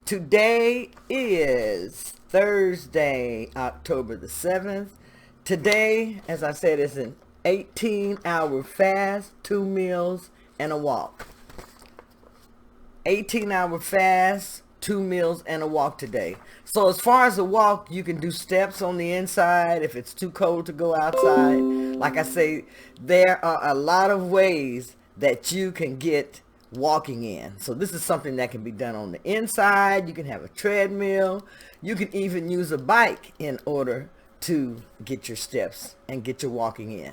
Today is Thursday, October the 7th. Today, as I said, is an 18-hour fast, 2 meals, and a walk. 18-hour fast, 2 meals, and a walk today. So as far as the walk, you can do steps on the inside if it's too cold to go outside. Like I say, there are a lot of ways that you can get walking in. So this is something that can be done on the inside. You can have a treadmill. You can even use a bike in order to get your steps and get your walking in.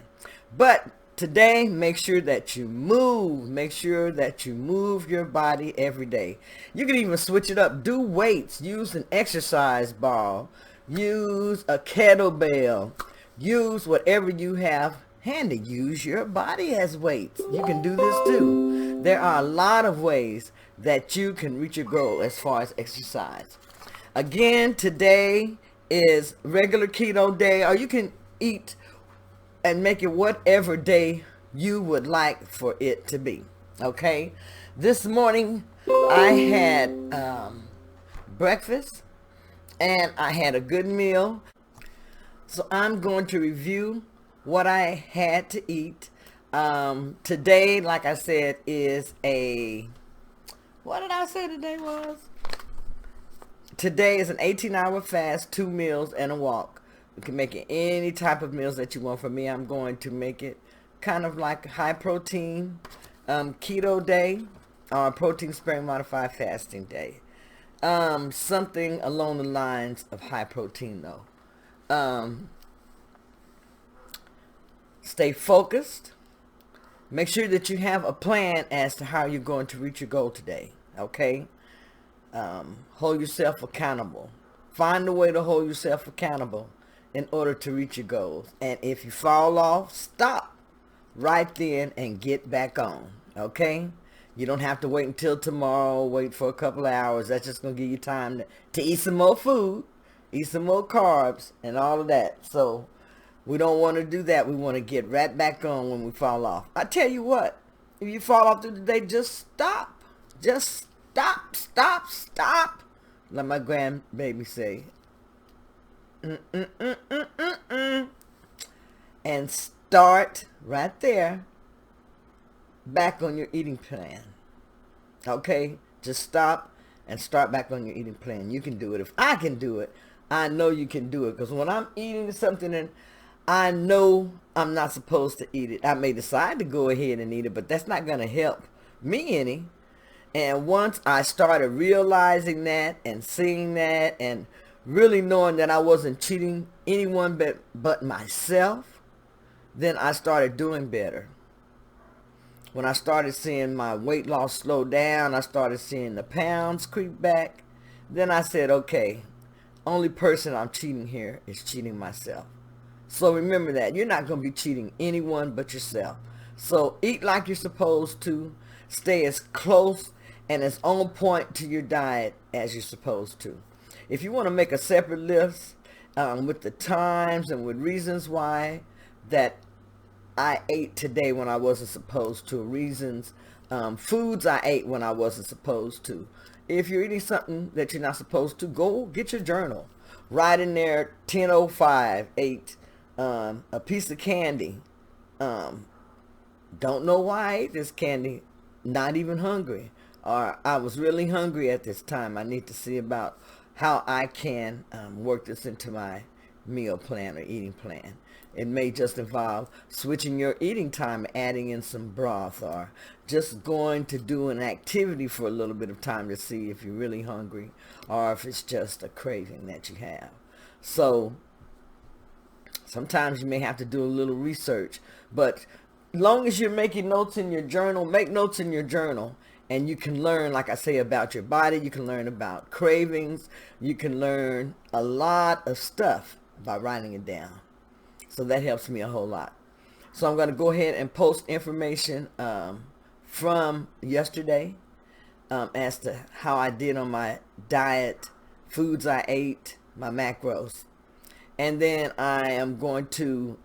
But today, make sure that you move. Make sure that you move your body every day. You can even switch it up. Do weights. Use an exercise ball. Use a kettlebell. Use whatever you have handy. Use your body as weights. You can do this too. There are a lot of ways that you can reach your goal as far as exercise. Again, today is regular keto day, or you can eat and make it whatever day you would like for it to be. Okay? This morning I had breakfast and I had a good meal. So I'm going to review what I had to eat. Today, like I said, is what did I say today was? Today is an 18-hour fast, 2 meals, and a walk. You can make it any type of meals that you want. For me, I'm going to make it kind of like high protein keto day or protein sparing modified fasting day. Something along the lines of high protein though. Stay focused. Make sure that you have a plan as to how you're going to reach your goal today. Okay? Hold yourself accountable. Find a way to hold yourself accountable in order to reach your goals. And if you fall off, stop right then and get back on. Okay? You don't have to wait until tomorrow, wait for a couple of hours. That's just going to give you time to eat some more food, eat some more carbs, and all of that. So we don't want to do that. We want to get right back on when we fall off. I tell you what, if you fall off through the day, just stop. Just stop. Let my grandbaby say. And start right there back on your eating plan. Okay? Just stop and start back on your eating plan. You can do it. If I can do it, I know you can do it. Because when I'm eating something and I know I'm not supposed to eat it, I may decide to go ahead and eat it, but that's not going to help me any. And once I started realizing that and seeing that and really knowing that I wasn't cheating anyone but myself, then I started doing better. When I started seeing my weight loss slow down, I started seeing the pounds creep back, then I said, okay, only person I'm cheating here is cheating myself. So remember that. You're not going to be cheating anyone but yourself. So eat like you're supposed to. Stay as close and as on point to your diet as you're supposed to. If you want to make a separate list with the times and with reasons why that I ate today when I wasn't supposed to, reasons, foods I ate when I wasn't supposed to. If you're eating something that you're not supposed to, go get your journal. Write in there 10:05, ate a piece of candy. Don't know why I ate this candy. Not even hungry. Or I was really hungry at this time. I need to see about how I can work this into my meal plan or eating plan. It may just involve switching your eating time, adding in some broth, or just going to do an activity for a little bit of time to see if you're really hungry or if it's just a craving that you have. So sometimes you may have to do a little research, but as long as you're making notes in your journal, make notes in your journal, and you can learn, like I say, about your body. You can learn about cravings. You can learn a lot of stuff by writing it down. So that helps me a whole lot. So I'm going to go ahead and post information from yesterday as to how I did on my diet, foods I ate, my macros. And then I am going to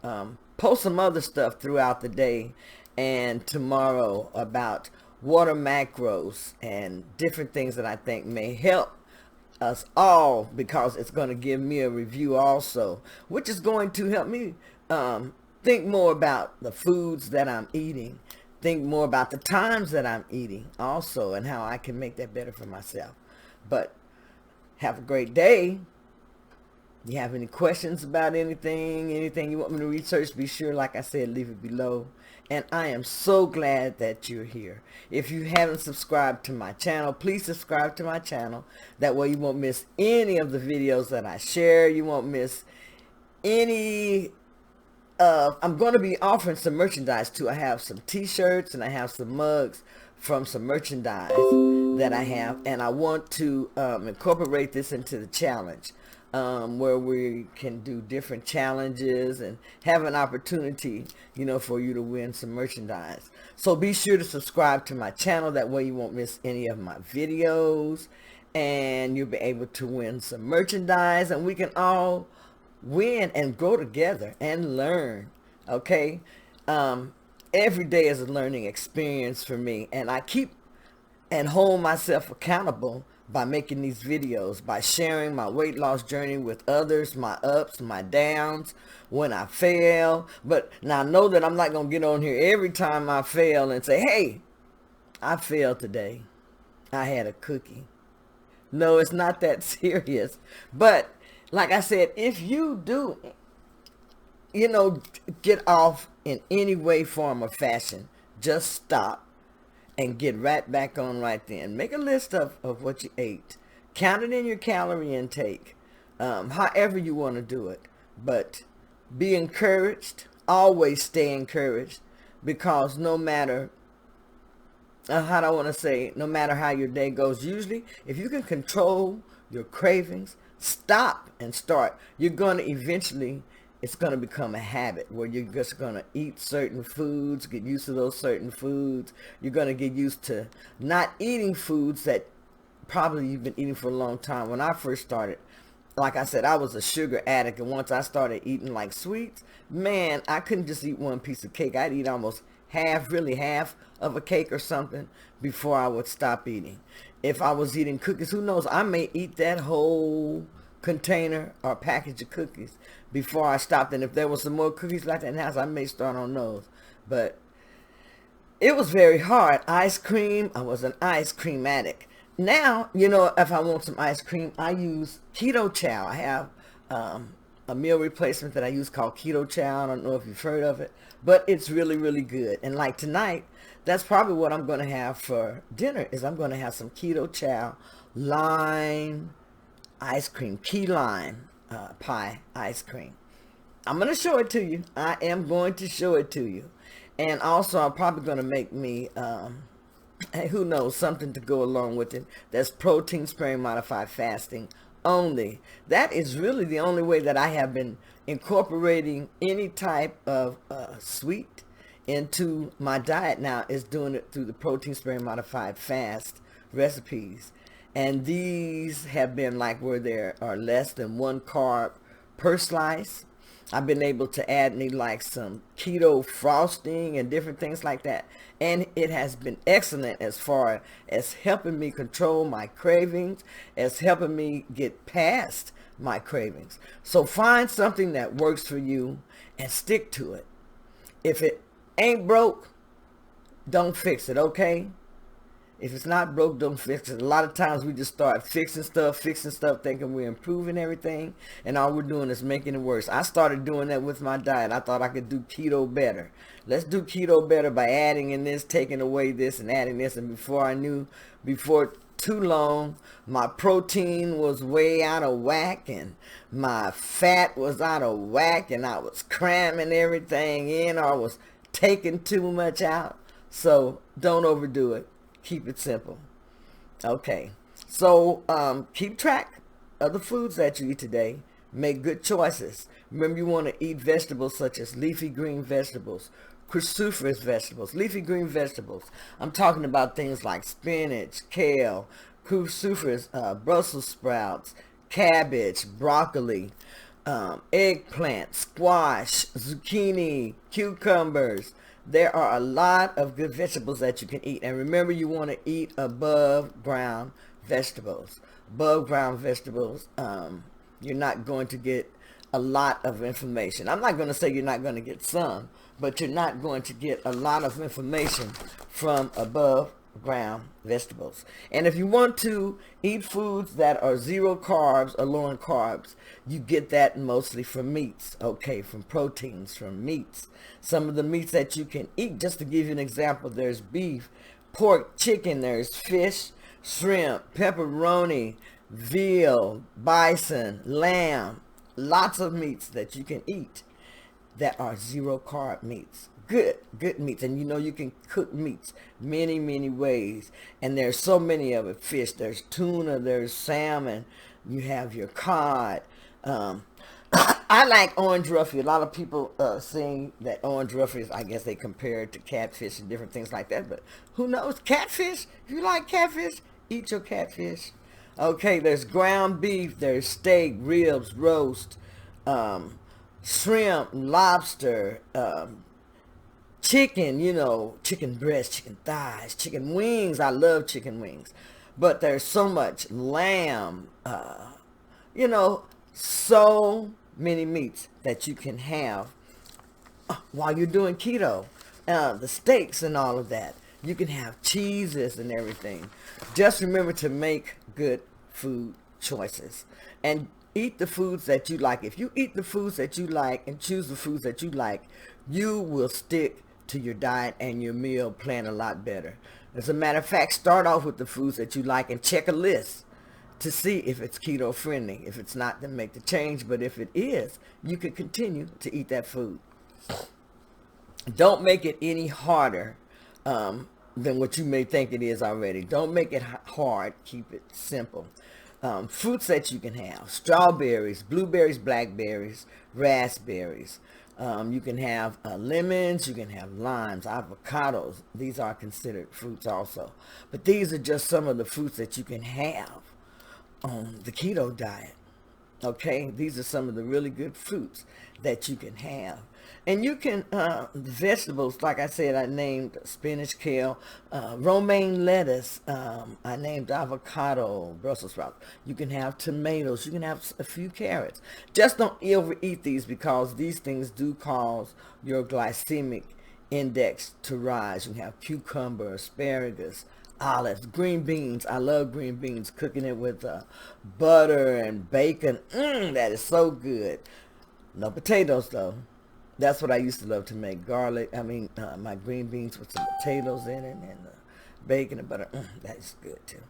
post some other stuff throughout the day and tomorrow about water macros and different things that I think may help us all, because it's going to give me a review also, which is going to help me think more about the foods that I'm eating, think more about the times that I'm eating also, and how I can make that better for myself. But have a great day. You have any questions about anything you want me to research, be sure, like I said, leave it below. And I am so glad that you're here. If you haven't subscribed to my channel, please subscribe to my channel. That way you won't miss any of the videos that I share. You won't miss any. I'm going to be offering some merchandise too. I have some t-shirts and I have some mugs from some merchandise that I have. And I want to incorporate this into the challenge. Where we can do different challenges and have an opportunity, for you to win some merchandise. So be sure to subscribe to my channel. That way you won't miss any of my videos, and you'll be able to win some merchandise, and we can all win and grow together and learn. Okay. Every day is a learning experience for me, and I keep and hold myself accountable by making these videos, by sharing my weight loss journey with others, my ups, my downs, when I fail. But now know that I'm not going to get on here every time I fail and say, hey, I failed today. I had a cookie. No, it's not that serious. But like I said, if you do, get off in any way, form, or fashion, just stop and get right back on right then. Make a list of what you ate. Count it in your calorie intake. However you want to do it. But be encouraged. Always stay encouraged. Because no matter, no matter how your day goes, usually if you can control your cravings, stop and start, you're going to eventually, it's going to become a habit where you're just going to eat certain foods, get used to those certain foods. You're going to get used to not eating foods that probably you've been eating for a long time. When I first started, like I said, I was a sugar addict. And once I started eating like sweets, man, I couldn't just eat one piece of cake. I'd eat almost half of a cake or something before I would stop eating. If I was eating cookies, who knows, I may eat that whole container or package of cookies before I stopped. And if there was some more cookies like that in the house, I may start on those. But it was very hard. Ice cream, I was an ice cream addict. Now, if I want some ice cream, I use Keto Chow. I have a meal replacement that I use called Keto Chow. I don't know if you've heard of it, but it's really, really good. And like tonight, that's probably what I'm going to have for dinner, is I'm going to have some Keto Chow lime ice cream, key lime pie ice cream. I'm going to show it to you. I am going to show it to you. And also, I'm probably going to make me, who knows, something to go along with it. That's protein sparing modified fasting only. That is really the only way that I have been incorporating any type of sweet into my diet now, is doing it through the protein sparing modified fast recipes. And these have been like where there are less than 1 carb per slice. I've been able to add me like some keto frosting and different things like that. And it has been excellent as far as helping me control my cravings, as helping me get past my cravings. So find something that works for you and stick to it. If it ain't broke, don't fix it, okay? If it's not broke, don't fix it. A lot of times we just start fixing stuff, thinking we're improving everything, and all we're doing is making it worse. I started doing that with my diet. I thought I could do keto better. Let's do keto better by adding in this, taking away this, and adding this. And before too long, my protein was way out of whack, and my fat was out of whack, and I was cramming everything in, or I was taking too much out. So don't overdo it. Keep it simple. Okay, so keep track of the foods that you eat today. Make good choices. Remember, you want to eat vegetables such as leafy green vegetables, cruciferous vegetables, leafy green vegetables. I'm talking about things like spinach, kale, cruciferous, Brussels sprouts, cabbage, broccoli, eggplant, squash, zucchini, cucumbers. There are a lot of good vegetables that you can eat. And remember, you want to eat above ground vegetables. above ground vegetables, you're not going to get a lot of information. I'm not going to say you're not going to get some, but you're not going to get a lot of information from above ground vegetables. And if you want to eat foods that are zero carbs or low in carbs, you get that mostly from meats, okay, from proteins, from meats. Some of the meats that you can eat, just to give you an example, there's beef, pork, chicken, there's fish, shrimp, pepperoni, veal, bison, lamb, lots of meats that you can eat that are zero carb meats. Good meats. And you know you can cook meats many ways. And there's so many of it. Fish, there's tuna, there's salmon, you have your cod. I like orange roughy. A lot of people saying that orange roughy is, I guess they compare it to catfish and different things like that. But who knows? Catfish? If you like catfish, eat your catfish. Okay, there's ground beef, there's steak, ribs, roast, shrimp, lobster, chicken, chicken breast, chicken thighs, chicken wings. I love chicken wings. But there's so much lamb, so many meats that you can have while you're doing keto. The steaks and all of that. You can have cheeses and everything. Just remember to make good food choices and eat the foods that you like. If you eat the foods that you like and choose the foods that you like, you will stick to your diet and your meal plan a lot better. As a matter of fact, start off with the foods that you like and check a list to see if it's keto friendly. If it's not, then make the change. But if it is, you can continue to eat that food. Don't make it any harder than what you may think it is already. Don't make it hard. Keep it simple. Fruits that you can have: strawberries, blueberries, blackberries, raspberries. You can have lemons, you can have limes, avocados. These are considered fruits also. But these are just some of the fruits that you can have on the keto diet. Okay, these are some of the really good fruits that you can have. And you can, vegetables, like I said, I named spinach, kale, romaine lettuce, I named avocado, Brussels sprouts. You can have tomatoes, you can have a few carrots. Just don't overeat these, because these things do cause your glycemic index to rise. You can have cucumber, asparagus, olives, green beans. I love green beans, cooking it with butter and bacon. That is so good. No potatoes though. That's what I used to love to make. My green beans with some potatoes in it and bacon and butter. That is good too.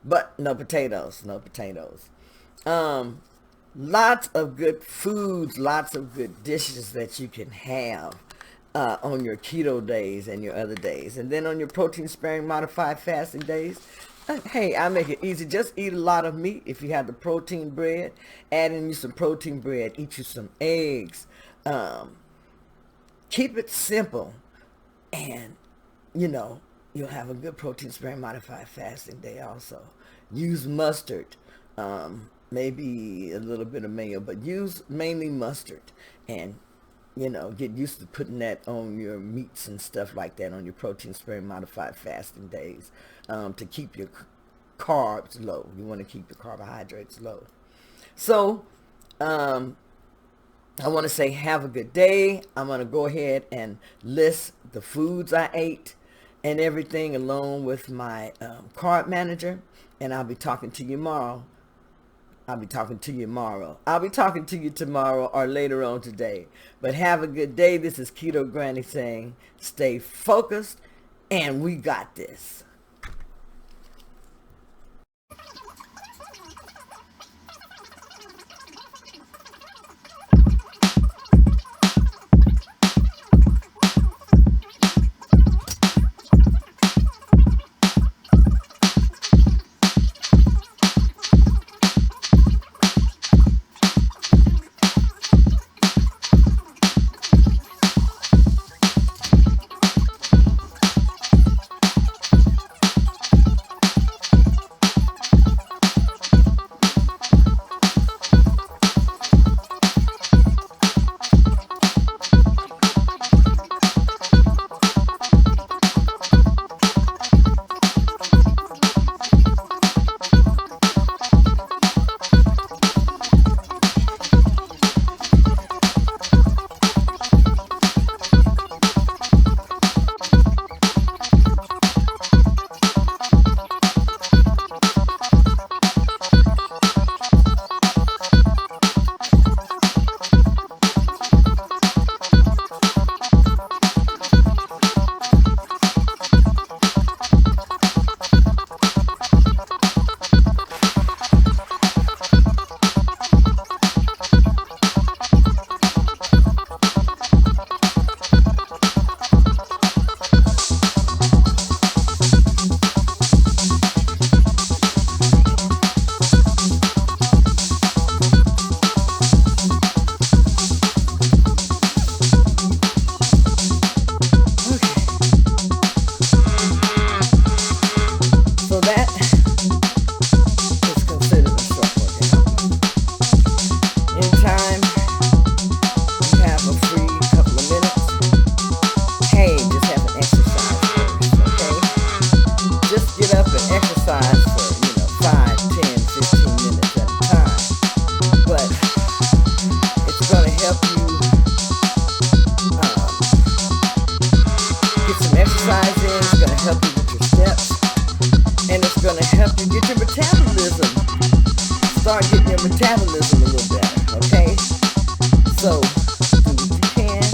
But no potatoes, no potatoes. Lots of good foods, lots of good dishes that you can have on your keto days and your other days. And then on your protein sparing modified fasting days, hey, I make it easy. Just eat a lot of meat. If you have the protein bread, add in you some protein bread. Eat you some eggs. Keep it simple, and you'll have a good protein sparing modified fasting day also. Use mustard, maybe a little bit of mayo, but use mainly mustard, and get used to putting that on your meats and stuff like that on your protein sparing modified fasting days, to keep your carbs low. You want to keep your carbohydrates low. So I want to say have a good day. I'm going to go ahead and list the foods I ate and everything, along with my carb manager, and I'll be talking to you tomorrow. I'll be talking to you tomorrow or later on today. But have a good day. This is Keto Granny saying stay focused, and we got this. help you get your metabolism. Start getting your metabolism a little better, okay? So, do what you can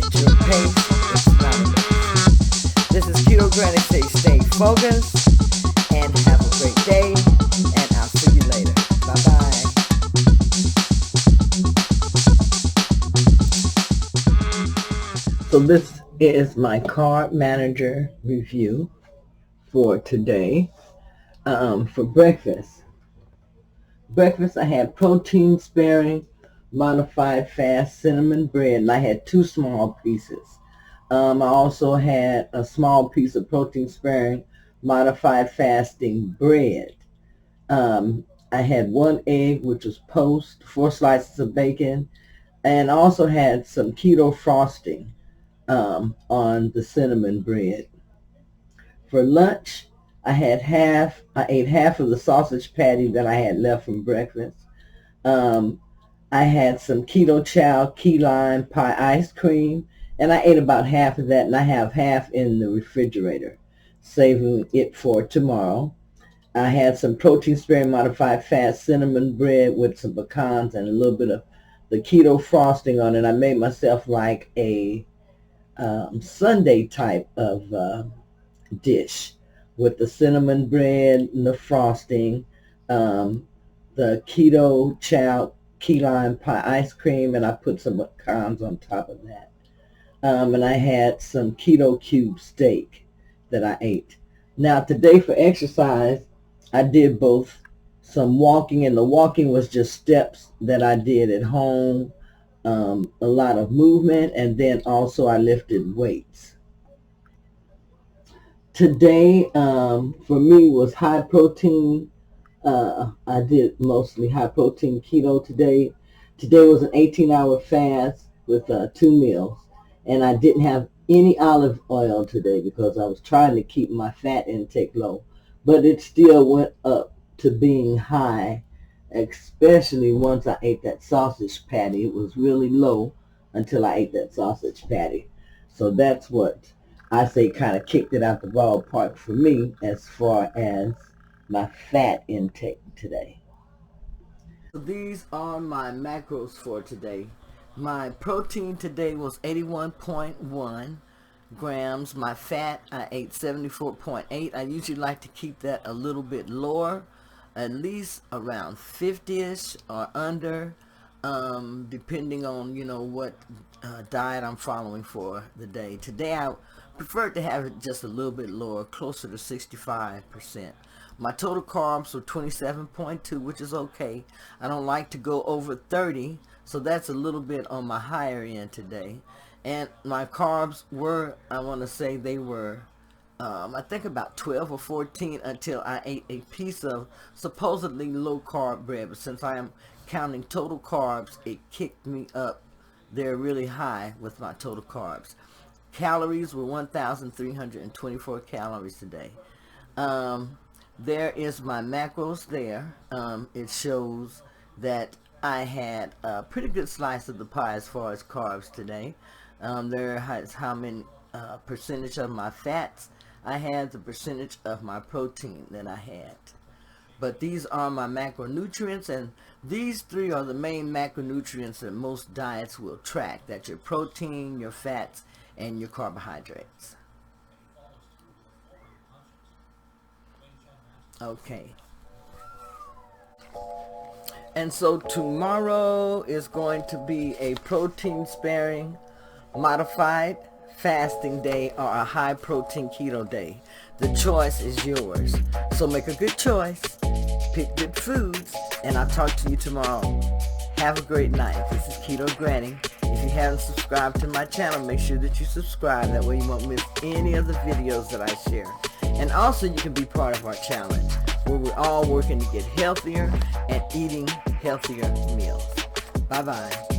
at your pace. It's not a race. This is Keto Granny. Stay focused and have a great day. And I'll see you later. Bye-bye. So this is my Carb Manager review for today. For breakfast. I had protein sparing, modified fast cinnamon bread, and I had 2 small pieces. I also had a small piece of protein sparing, modified fasting bread. I had 1 egg, which was poached, 4 slices of bacon, and I also had some keto frosting on the cinnamon bread. For lunch, I ate half of the sausage patty that I had left from breakfast. I had some keto chow key lime pie ice cream, and I ate about half of that, and I have half in the refrigerator, saving it for tomorrow. I had some protein sparing modified fat cinnamon bread with some pecans and a little bit of the keto frosting on it. I made myself like a Sunday type of dish with the cinnamon bread and the frosting, the keto chow key lime pie ice cream, and I put some pecans on top of that. And I had some keto cube steak that I ate. Now today for exercise, I did both some walking, and the walking was just steps that I did at home, a lot of movement, and then also I lifted weights. Today, for me, was high protein. I did mostly high protein keto today. Today was an 18-hour fast with 2 meals, and I didn't have any olive oil today because I was trying to keep my fat intake low, but it still went up to being high, especially once I ate that sausage patty. It was really low until I ate that sausage patty. So that's what I say kind of kicked it out the ballpark for me as far as my fat intake today. So these are my macros for today. My protein today was 81.1 grams. My fat, I ate 74.8. I usually like to keep that a little bit lower, at least around 50ish or under, depending on what diet I'm following for the day. Today I prefer to have it just a little bit lower, closer to 65%. My total carbs were 27.2, which is okay. I don't like to go over 30, so that's a little bit on my higher end today. And my carbs were, I want to say they were, I think about 12 or 14 until I ate a piece of supposedly low carb bread. But since I am counting total carbs, it kicked me up there really high with my total carbs. Calories were 1,324 calories today. There is my macros there. It shows that I had a pretty good slice of the pie as far as carbs today. There is how many percentage of my fats I had, the percentage of my protein that I had. But these are my macronutrients, and these 3 are the main macronutrients that most diets will track. That's your protein, your fats, and your carbohydrates. Okay. And so tomorrow is going to be a protein sparing, modified fasting day, or a high protein keto day. The choice is yours. So make a good choice, pick good foods, and I'll talk to you tomorrow. Have a great night. This is Keto Granny. If you haven't subscribed to my channel, make sure that you subscribe. That way you won't miss any of the videos that I share. And also you can be part of our challenge, where we're all working to get healthier and eating healthier meals. Bye-bye.